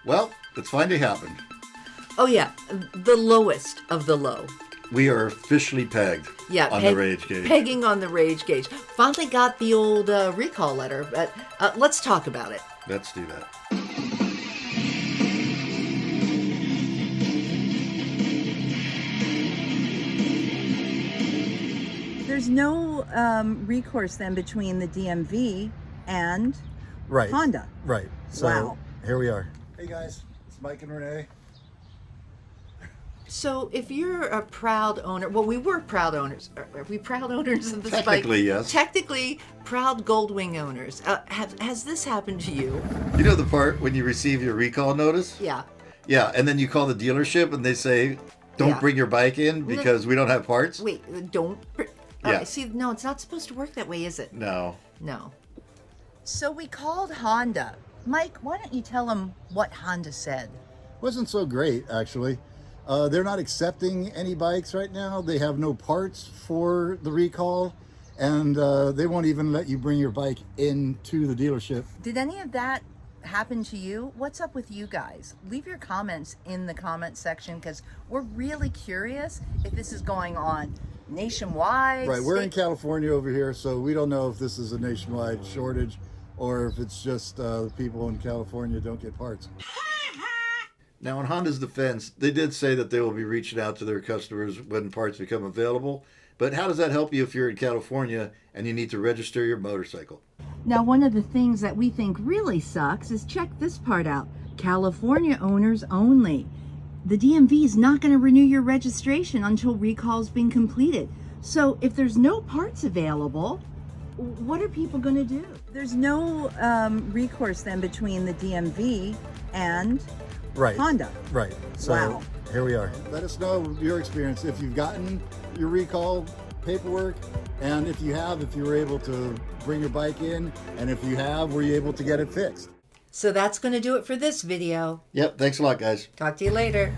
Well, it's finally happened. Oh yeah, the lowest of the low. We are officially pegged on the rage gauge. Pegging on the rage gauge. Finally got the old recall letter, but let's talk about it. Let's do that. There's no recourse then between the DMV and Honda. Right. So wow. Here we are. Hey guys, it's Mike and Renee. So if you're a proud owner, well, we were proud owners. Are we proud owners of this bike? Technically, yes. Technically, proud Goldwing owners. Has this happened to you? You know the part when you receive your recall notice? Yeah. Yeah, and then you call the dealership and they say, don't bring your bike in because we don't have parts? Wait, don't... Yeah. See, no, it's not supposed to work that way, is it? No. No. So we called Honda. Mike, why don't you tell them what Honda said? Wasn't so great, actually. They're not accepting any bikes right now. They have no parts for the recall, and they won't even let you bring your bike into the dealership. Did any of that happen to you? What's up with you guys? Leave your comments in the comment section because we're really curious if this is going on nationwide. Right, we're in California over here, so we don't know if this is a nationwide shortage or if it's just the people in California don't get parts. Now, in Honda's defense, they did say that they will be reaching out to their customers when parts become available. But how does that help you if you're in California and you need to register your motorcycle? Now, one of the things that we think really sucks is check this part out. California owners only. The DMV is not going to renew your registration until recall's been completed. So if there's no parts available, what are people going to do? There's no recourse then between the DMV and Honda. Right. So wow. Here we are. Let us know your experience if you've gotten your recall paperwork, and if you were able to bring your bike in, and if you have, were you able to get it fixed? So that's going to do it for this video. Yep, thanks a lot, guys. Talk to you later.